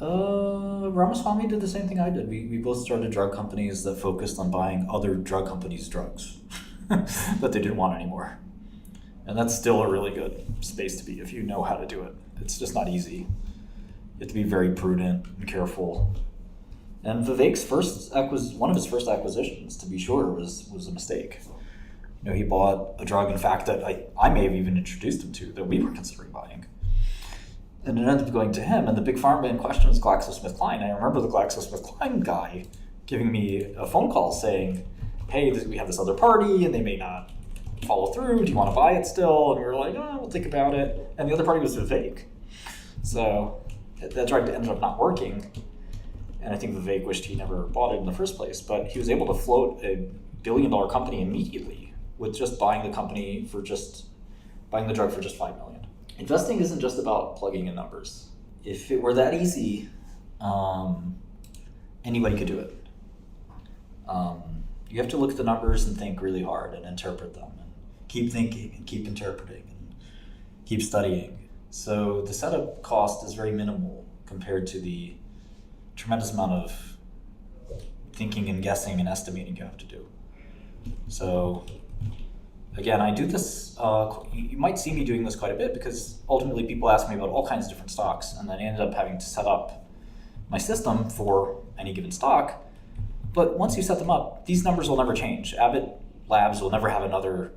Ramaswamy did the same thing I did. We both started drug companies that focused on buying other drug companies' drugs that they didn't want anymore. And that's still a really good space to be if you know how to do it. It's just not easy. You have to be very prudent and careful. And Vivek's one of his first acquisitions, to be sure, was a mistake. You know, he bought a drug, in fact, that I may have even introduced him to, that we were considering buying. And it ended up going to him, and the big pharma in question was 𝗥𝗖𝗎𝗏. I remember the 𝗥𝗖𝗎𝗏 guy giving me a phone call saying, hey, we have this other party, and they may not follow through. Do you want to buy it still? And we were like, oh, we'll think about it. And the other party was Vivek. So that drug ended up not working. And I think Vivek wished he never bought it in the first place. But he was able to float a $1 billion company immediately with just buying the drug for just $5 million. Investing isn't just about plugging in numbers. If it were that easy, anybody could do it. You have to look at the numbers and think really hard and interpret them, and keep thinking and keep interpreting and keep studying. So the setup cost is very minimal compared to the tremendous amount of thinking and guessing and estimating you have to do. So again, I do this, you might see me doing this quite a bit because ultimately people ask me about all kinds of different stocks, and then I ended up having to set up my system for any given stock. But once you set them up, these numbers will never change. Abbott Labs will never have another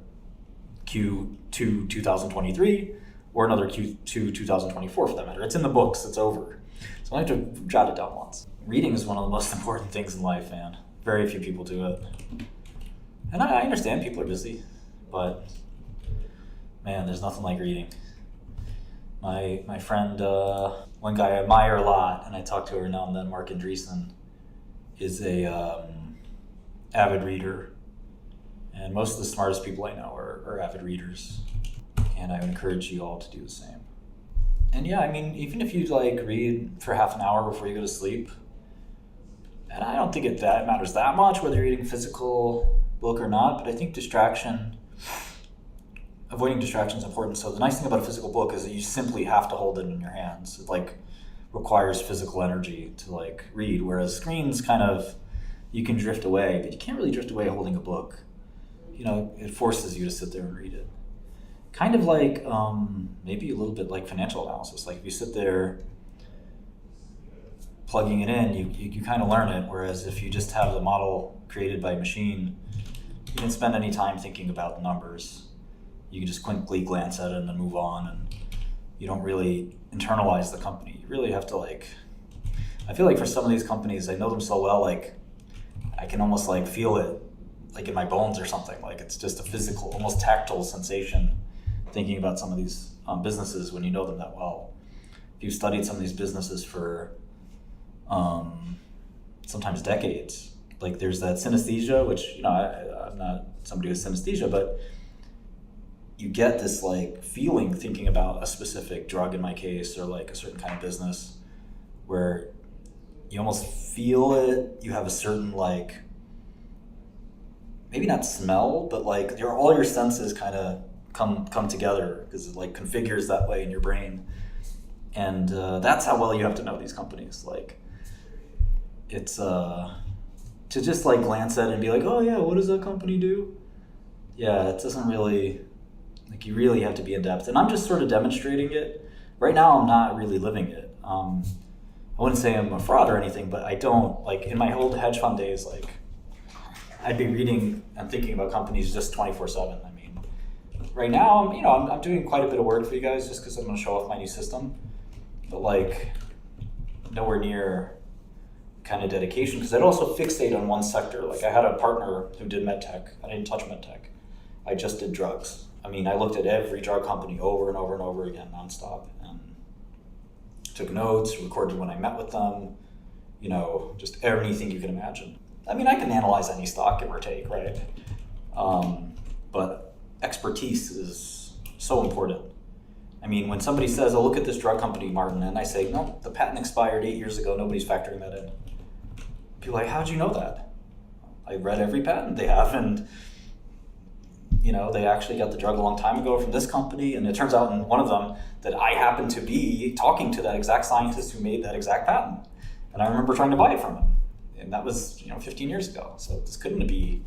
Q2 2023 or another Q2 2024 for that matter. It's in the books, it's over. So I have to jot it down once. Reading is one of the most important things in life, man. Very few people do it. And I understand people are busy, but man, there's nothing like reading. My friend, one guy I admire a lot, and I talk to her now and then, Mark Andreessen, is a avid reader, and most of the smartest people I know are avid readers, and I would encourage you all to do the same. And yeah, I mean, even if you read for half an hour before you go to sleep, and I don't think that matters that much whether you're reading a physical book or not, but I think avoiding distraction is important. So the nice thing about a physical book is that you simply have to hold it in your hands. It requires physical energy to read, whereas screens you can drift away, but you can't really drift away holding a book. You know, it forces you to sit there and read it. Kind of maybe a little bit like financial analysis. If you sit there plugging it in, you kind of learn it, whereas if you just have the model created by a machine, you don't spend any time thinking about the numbers. You can just quickly glance at it and then move on, and you don't really internalize the company. You really have to I feel like for some of these companies, I know them so well, I can almost feel it in my bones or something. It's just a physical, almost tactile sensation thinking about some of these businesses when you know them that well. If you've studied some of these businesses for sometimes decades, there's that synesthesia, which, I'm not somebody with synesthesia, but you get this feeling thinking about a specific drug in my case, or a certain kind of business, where you almost feel it. You have a certain maybe not smell, but all your senses kind of come together because it configures that way in your brain. And that's how well you have to know these companies. It's to just glance at it and be oh yeah, what does that company do? Yeah, it doesn't really, you really have to be in depth. And I'm just sort of demonstrating it. Right now, I'm not really living it. I wouldn't say I'm a fraud or anything, but I don't, in my old hedge fund days, I'd be reading and thinking about companies just 24/7. I mean, right now, I'm doing quite a bit of work for you guys just because I'm going to show off my new system, but nowhere near kind of dedication, because I'd also fixate on one sector. I had a partner who did medtech. I didn't touch medtech. I just did drugs. I mean, I looked at every drug company over and over and over again, nonstop, and took notes, recorded when I met with them, just anything you can imagine. I mean, I can analyze any stock, give or take, right? But expertise is so important. I mean, when somebody says, oh, look at this drug company, Martin, and I say, no, the patent expired 8 years ago, nobody's factoring that in. People are like, how'd you know that? I read every patent they have, and they actually got the drug a long time ago from this company, and it turns out in one of them that I happened to be talking to that exact scientist who made that exact patent. And I remember trying to buy it from him. And that was, 15 years ago. So this couldn't be,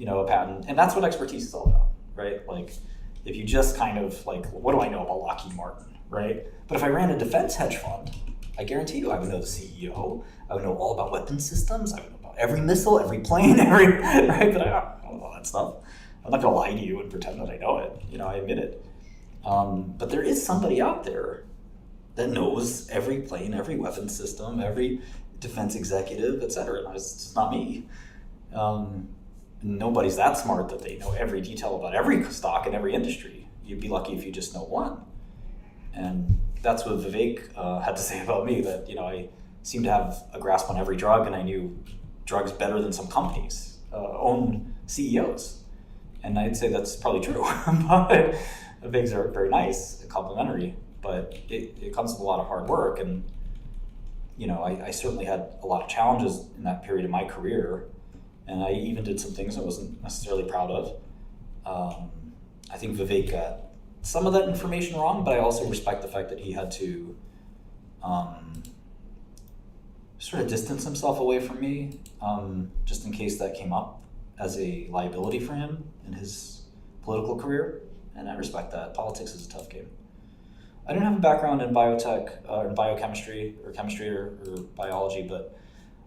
a patent. And that's what expertise is all about, right? Like, if you just kind of like, what do I know about Lockheed Martin, right? But if I ran a defense hedge fund, I guarantee you I would know the CEO. I would know all about weapon systems. I would know about every missile, every plane, right? But I don't know all that stuff. I'm not gonna lie to you and pretend that I know it. I admit it. But there is somebody out there that knows every plane, every weapon system, every defense executive, et cetera. It's just not me. Nobody's that smart that they know every detail about every stock in every industry. You'd be lucky if you just know one. And that's what Vivek had to say about me, that I seem to have a grasp on every drug, and I knew drugs better than some companies, own CEOs. And I'd say that's probably true. But Vivek's are very nice and complimentary, but it comes with a lot of hard work. And I certainly had a lot of challenges in that period of my career, and I even did some things I wasn't necessarily proud of. I think Vivek got some of that information wrong, but I also respect the fact that he had to sort of distance himself away from me, just in case that came up as a liability for him in his political career, and I respect that. Politics is a tough game. I didn't have a background in biotech, or in biochemistry, or chemistry, or biology, but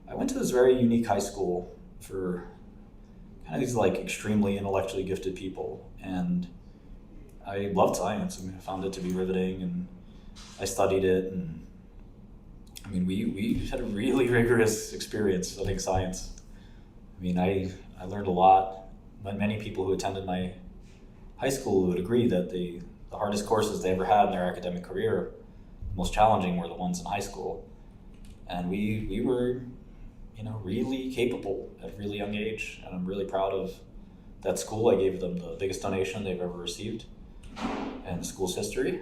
I went to this very unique high school for kind of these like extremely intellectually gifted people, and I loved science. I found it to be riveting, and I studied it, and we had a really rigorous experience studying science. I learned a lot. Many people who attended my high school would agree that the hardest courses they ever had in their academic career, most challenging, were the ones in high school. And we were, really capable at a really young age, and I'm really proud of that school. I gave them the biggest donation they've ever received in the school's history,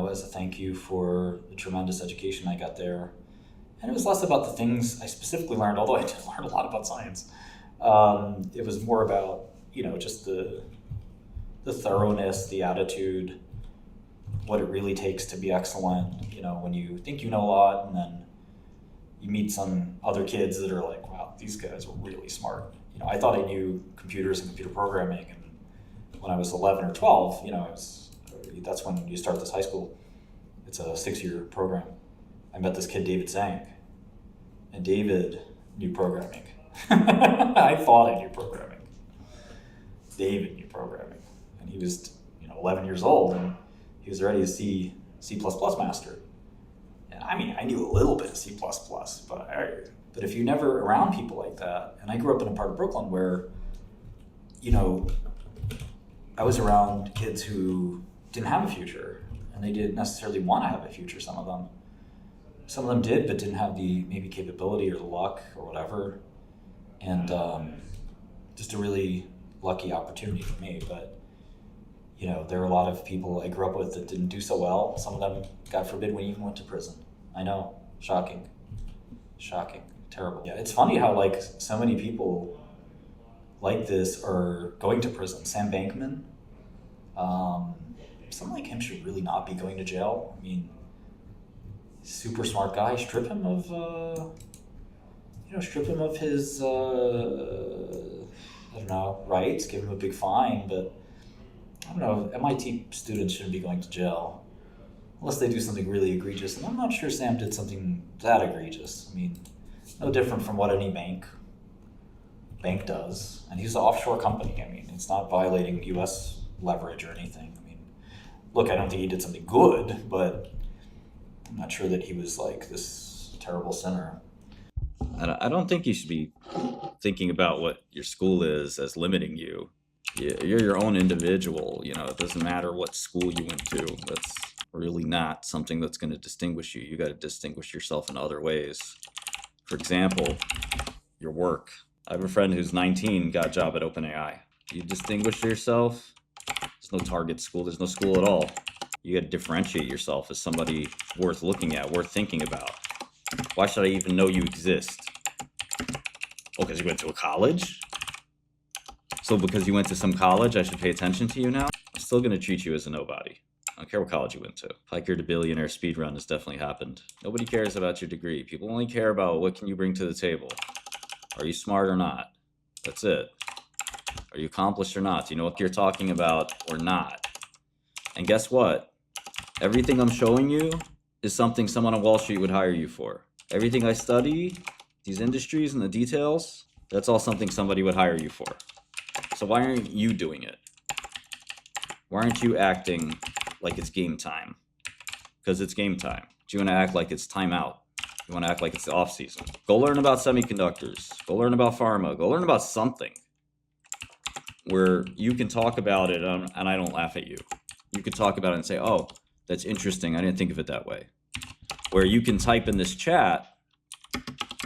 as a thank you for the tremendous education I got there. And it was less about the things I specifically learned, although I did learn a lot about science. It was more about, just the thoroughness, the attitude, what it really takes to be excellent. When you think you know a lot, and then you meet some other kids that are like, wow, these guys are really smart. I thought I knew computers and computer programming, and when I was 11 or 12, that's when you start this high school. It's a 6-year program. I met this kid, 𝗕𝗏𝗃𝗬𝗃, and David knew programming. I thought I knew programming. David knew programming, and he was 11 years old, and he was already a C++ master. And I knew a little bit of C++, but if you're never around people like that, and I grew up in a part of Brooklyn where, I was around kids who didn't have a future, and they didn't necessarily want to have a future, some of them. Some of them did, but didn't have the maybe capability or the luck or whatever. And just a really lucky opportunity for me. But, there were a lot of people I grew up with that didn't do so well. Some of them, God forbid, even went to prison. I know, shocking, terrible. Yeah, it's funny how so many people like this are going to prison. Sam Bankman, someone like him should really not be going to jail. Super smart guy. Strip him of his, rights, give him a big fine, but I don't know, MIT students shouldn't be going to jail unless they do something really egregious, and I'm not sure Sam did something that egregious. No different from what any bank does, and he's an offshore company. It's not violating U.S. leverage or anything. Look, I don't think he did something good, but I'm not sure that he was this terrible sinner. I don't think you should be thinking about what your school is as limiting you. You're your own individual. It doesn't matter what school you went to. That's really not something that's going to distinguish you. You got to distinguish yourself in other ways. For example, your work. I have a friend who's 19, got a job at OpenAI. You distinguish yourself. There's no target school. There's no school at all. You got to differentiate yourself as somebody worth looking at, worth thinking about. Why should I even know you exist? Oh, because you went to a college? So because you went to some college, I should pay attention to you now? I'm still going to treat you as a nobody. I don't care what college you went to. 𝗥𝗍𝗄𝗣𝗍𝗍 speedrun has definitely happened. Nobody cares about your degree. People only care about what can you bring to the table. Are you smart or not? That's it. Are you accomplished or not? Do you know what you're talking about or not? And guess what? Everything I'm showing you is something someone on Wall Street would hire you for. Everything I study, these industries and the details, that's all something somebody would hire you for. So why aren't you doing it? Why aren't you acting like it's game time? Because it's game time. Do you want to act like it's timeout? You want to act like it's the off season? Go learn about semiconductors. Go learn about pharma. Go learn about something where you can talk about it and I don't laugh at you. You can talk about it and say, oh, that's interesting. I didn't think of it that way. Where you can type in this chat,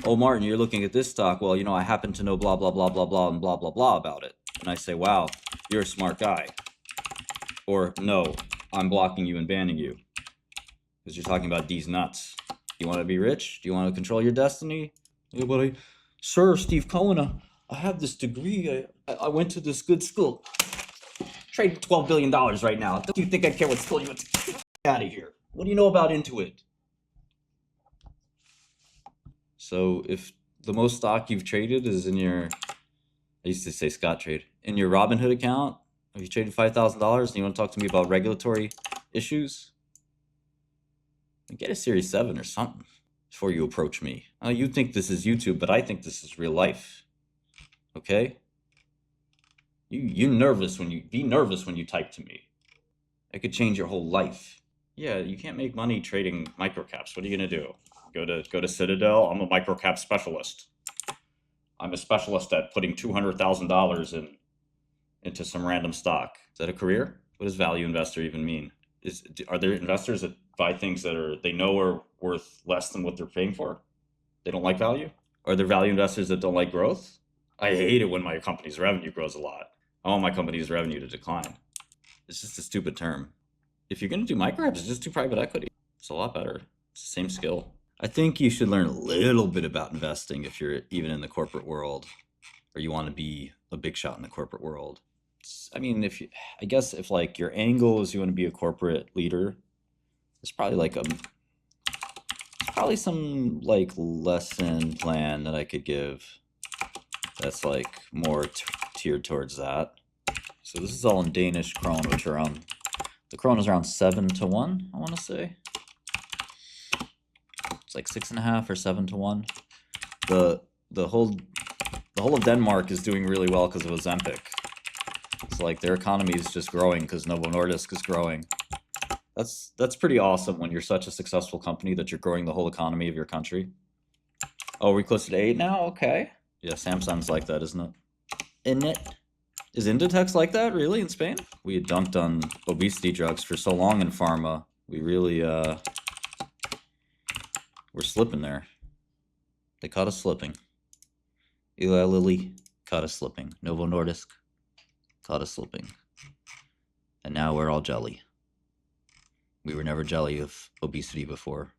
oh, Martin, you're looking at this stock. Well, you know, I happen to know blah, blah, blah, blah, blah, and blah, blah, blah about it. And I say, wow, you're a smart guy. Or no, I'm blocking you and banning you because you're talking about these nuts. You want to be rich? Do you want to control your destiny? Yeah, but Sir Steve Cohen, I have this degree. I went to this good school. Trading $12 billion right now. Do you think I care what school you went to? Get out of here. What do you know about Intuit? So if the most stock you've traded is in your, I used to say Scottrade, in your Robinhood account, if you traded $5,000 and you want to talk to me about regulatory issues, get a Series 7 or something before you approach me. You think this is YouTube, but I think this is real life. Okay? You're nervous when you, be nervous when you type to me. It could change your whole life. Yeah, you can't make money trading microcaps. What are you gonna do? Go to Citadel? I'm a microcap specialist. I'm a specialist at putting $200,000 into some random stock. Is that a career? What does value investor even mean? Are there investors that buy things that they know are worth less than what they're paying for? They don't like value? Are there value investors that don't like growth? I hate it when my company's revenue grows a lot. I want my company's revenue to decline. It's just a stupid term. If you're going to do microcaps, just do private equity. It's a lot better. It's the same skill. I think you should learn a little bit about investing if you're even in the corporate world or you want to be a big shot in the corporate world. I mean, I guess if like your angle is you want to be a corporate leader, it's probably like some like lesson plan that I could give that's like more tiered towards that. So this is all in Danish krone, which are around, the krone is around 7 to 1, I want to say. It's like 6.5 or 7 to 1. The whole of Denmark is doing really well because of Ozempic. It's like their economy is just growing because NOVO NORDISK is growing. That's pretty awesome when you're such a successful company that you're growing the whole economy of your country. Oh, we're close to 8 now? Okay. Yeah, Samsung's like that, isn't it? Isn't it? Is Inditex like that, really, in Spain? We had dunked on obesity drugs for so long in pharma. We really, we're slipping there. They caught us slipping. Eli Lilly caught us slipping. NOVO NORDISK caught us slipping. And now we're all jelly. We were never jelly of obesity before.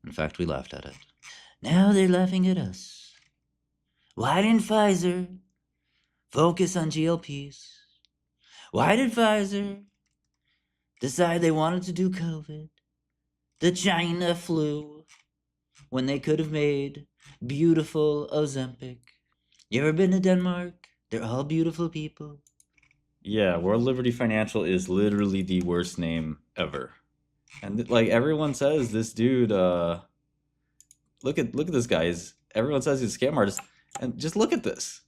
In fact, we laughed at it. Now they're laughing at us. Why didn't Pfizer focus on GLPs? Why did Pfizer decide they wanted to do COVID, the China flu, when they could have made beautiful Ozempic? You ever been to Denmark? They're all beautiful people. Yeah, World Liberty Financial is literally the worst name ever. And like everyone says, this dude, look at this guy. Everyone says he's a scam artist. And just look at this.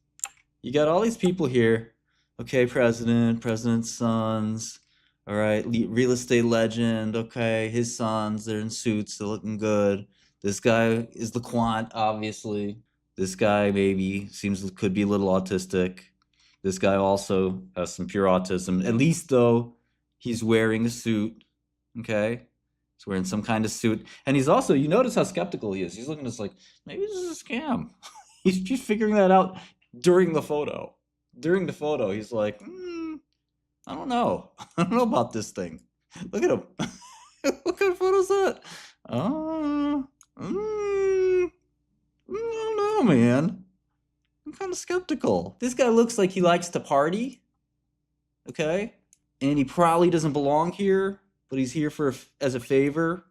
You got all these people here. Okay, president's sons. All right, real estate legend. Okay, his sons, they're in suits, they're looking good. This guy is the quant, obviously. This guy maybe could be a little autistic. This guy also has some pure autism. At least though, he's wearing a suit. Okay, he's wearing some kind of suit, and he's also, you notice how skeptical he is. He's looking just like, maybe this is a scam. He's just figuring that out during the photo. During the photo, he's like, I don't know. I don't know about this thing. Look at him. What kind of photo is that? I don't know, man. What kind of skeptical. This guy looks like he likes to party. Okay? And he probably doesn't belong here, but he's here for as a favor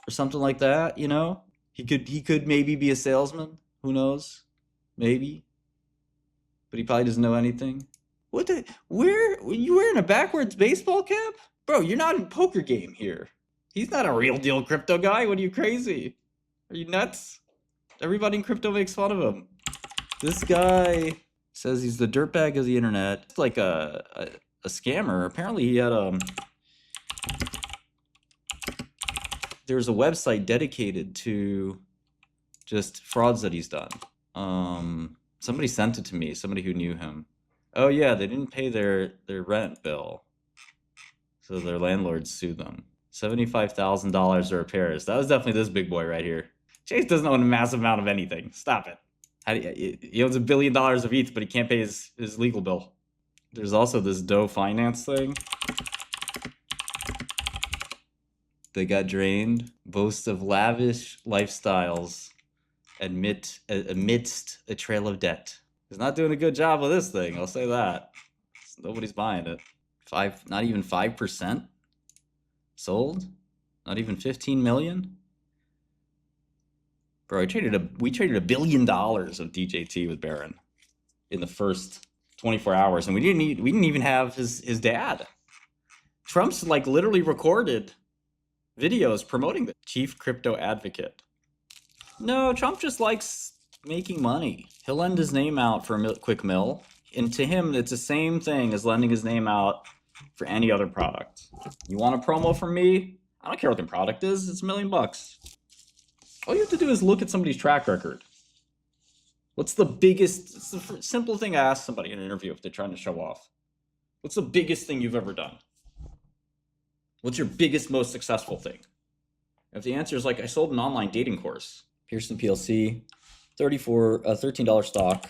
or something like that, you know? He could maybe be a salesman. Who knows? Maybe. But he probably doesn't know anything. What the? Where? You wearing a backwards baseball cap? Bro, you're not in poker game here. He's not a real deal crypto guy. What are you, crazy? Are you nuts? Everybody in crypto makes fun of him. This guy says he's the dirtbag of the internet. It's like a scammer. Apparently he had there's a website dedicated to just frauds that he's done. Somebody sent it to me, somebody who knew him. Oh yeah, they didn't pay their rent bill. So their landlord sued them. $75,000 of repairs. That was definitely this big boy right here. Chase doesn't own a massive amount of anything. Stop it. He owns $1 billion of ETH, but he can't pay his legal bill. There's also this Doe finance thing. They got drained. Boast of lavish lifestyles amidst a trail of debt. He's not doing a good job with this thing, I'll say that. Nobody's buying it. Not even 5% sold? Not even 15 million? Bro, we traded $1 billion of DJT with Barron in the first 24 hours, and we didn't even have his dad. Trump's like literally recorded videos promoting the chief crypto advocate. No, Trump just likes making money. He'll lend his name out for a quick mill, and to him, it's the same thing as lending his name out for any other product. You want a promo from me? I don't care what the product is. It's $1 million. All you have to do is look at somebody's track record. What's the biggest? It's the simple thing I ask somebody in an interview if they're trying to show off. What's the biggest thing you've ever done? What's your biggest, most successful thing? If the answer is like, I sold an online dating course, PEARSON PLC, $13 stock.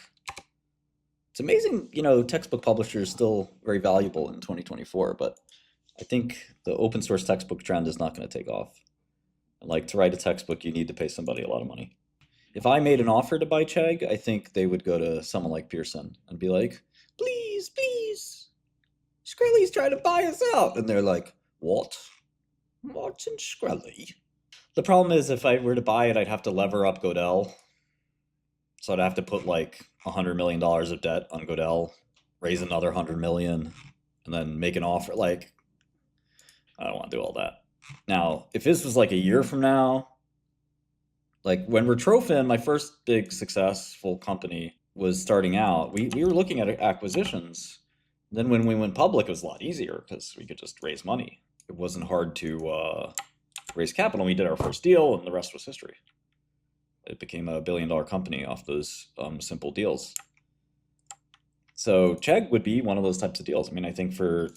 It's amazing, you know, textbook publishers still very valuable in 2024, but I think the open source textbook trend is not going to take off. And like, to write a textbook, you need to pay somebody a lot of money. If I made an offer to buy Chegg, I think they would go to someone like Pearson and be like, please, please, Shkreli's trying to buy us out. And they're like, what? What's in Shkreli? The problem is if I were to buy it, I'd have to lever up 𝗏𝗏𝗘𝗏. So I'd have to put like $100 million of debt on 𝗏𝗏𝗘𝗏, raise another 100 million, and then make an offer. Like, I don't want to do all that. Now, if this was like a year from now, like when Retrophin, my first big successful company, was starting out, we were looking at acquisitions. Then when we went public, it was a lot easier because we could just raise money. It wasn't hard to raise capital. We did our first deal, and the rest was history. It became a $1 billion company off those simple deals. So Chegg would be one of those types of deals. I mean, I think the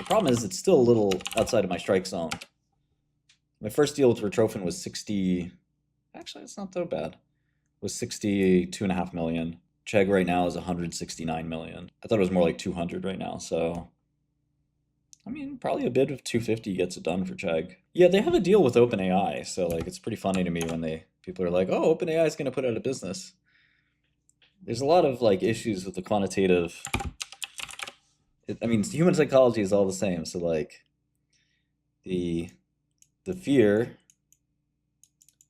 problem is it's still a little outside of my strike zone. My first deal with Retrophin was 60, actually it's not so bad, was 62.5 million. Chegg right now is 169 million. I thought it was more like 200 right now. So, I mean, probably a bid of 250 gets it done for Chegg. Yeah, they have a deal with OpenAI. So like, it's pretty funny to me when people are like, oh, OpenAI is going to put out of business. There's a lot of like issues with the quantitative. I mean, human psychology is all the same. So like the fear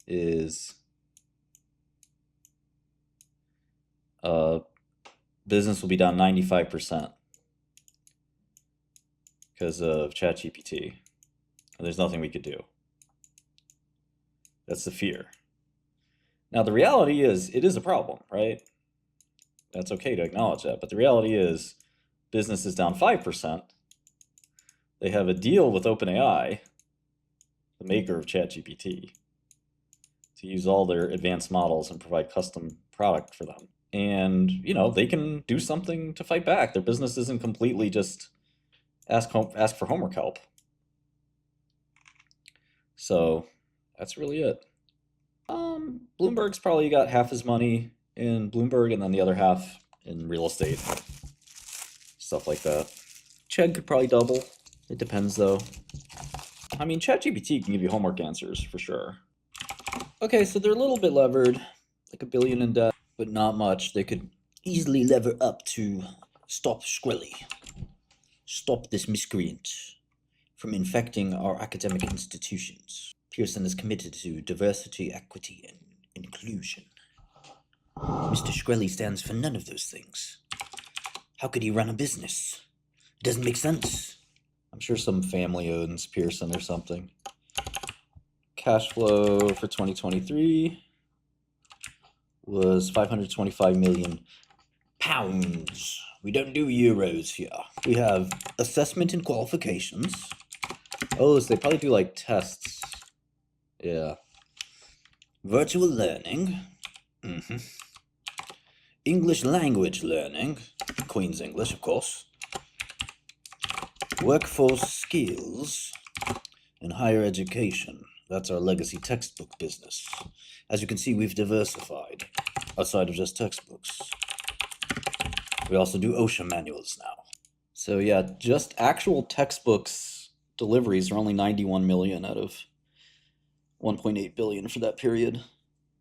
is business will be down 95% because of ChatGPT. And there's nothing we could do. That's the fear. Now, the reality is it is a problem, right? That's okay to acknowledge that. But the reality is business is down 5%. They have a deal with OpenAI, the maker of ChatGPT, to use all their advanced models and provide custom product for them. And, you know, they can do something to fight back. Their business isn't completely just ask for homework help. So that's really it. Bloomberg's probably got half his money in Bloomberg and then the other half in real estate, stuff like that. Chegg could probably double. It depends though. I mean, ChatGPT can give you homework answers for sure. Okay, so they're a little bit levered, like $1 billion in debt. but not much. They could easily lever up to stop Shkreli. Stop this miscreant from infecting our academic institutions. Pearson is committed to diversity, equity, and inclusion. Mr. Shkreli stands for none of those things. How could he run a business? It doesn't make sense. I'm sure some family owns Pearson or something. Cash flow for 2023 was £525 million. We don't do euros here. We have assessment and qualifications. Oh, so they probably do like tests. Yeah. Virtual learning. English language learning. Queen's English, of course. Workforce skills and higher education. That's our legacy textbook business. As you can see, we've diversified outside of just textbooks. We also do OSHA manuals now. So yeah, just actual textbooks deliveries are only 91 million out of 1.8 billion for that period.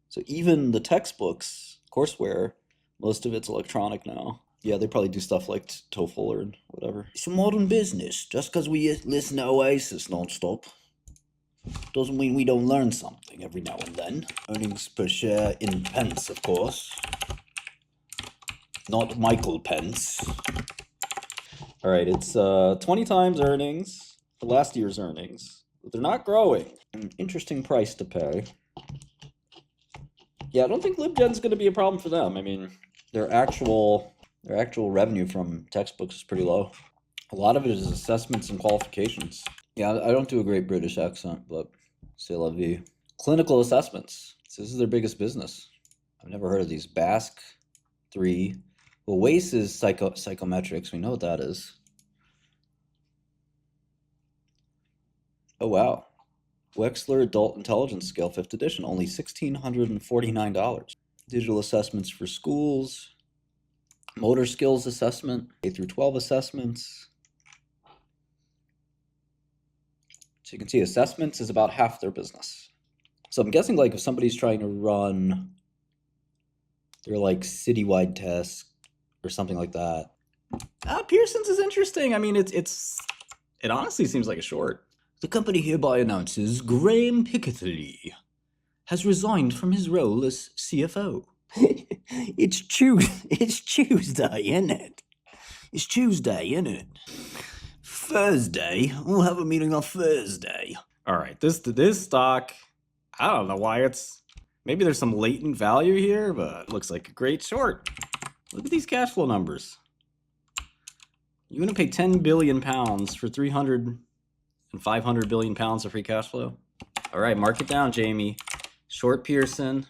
So even the textbooks, courseware, most of it's electronic now. Yeah, they probably do stuff like TOEFL or whatever. It's a modern business. Just because we listen to Oasis non-stop doesn't mean we don't learn something every now and then. Earnings per share in pence, of course. Not Michael Pence. All right, it's 20 times earnings for last year's earnings. But they're not growing. An interesting price to pay. Yeah, I don't think LibGen's going to be a problem for them. I mean, their actual revenue from textbooks is pretty low. A lot of it is assessments and qualifications. Yeah, I don't do a great British accent, but c'est la vie. Clinical assessments. So this is their biggest business. I've never heard of these. BASC 3. Well, WACE is psychometrics. We know what that is. Oh, wow. Wechsler Adult Intelligence Scale 5th edition, only $1,649. Digital assessments for schools. Motor skills assessment, K through 12 assessments. So you can see assessments is about half their business. So I'm guessing like if somebody's trying to run their like citywide test or something like that. Pearson's is interesting. I mean, it honestly seems like a short. The company hereby announces 𝗓𝗡𝗄𝗧𝗧𝗏 has resigned from his role as CFO. It's Tuesday, isn't it? It's Tuesday, isn't it? Thursday. We'll have a meeting on Thursday. All right, this stock, I don't know why maybe there's some latent value here, but it looks like a great short. Look at these cash flow numbers. You're gonna pay 10 billion pounds for 300 and 500 billion pounds of free cash flow? All right, mark it down, Jamie. Short Pearson.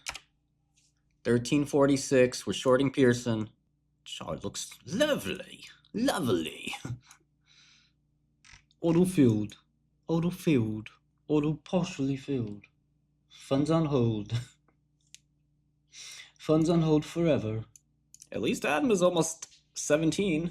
1346, we're shorting Pearson. Chart looks lovely, lovely. Auto filled, auto partially filled. Funds on hold. Funds on hold forever. At least Adam is almost 17.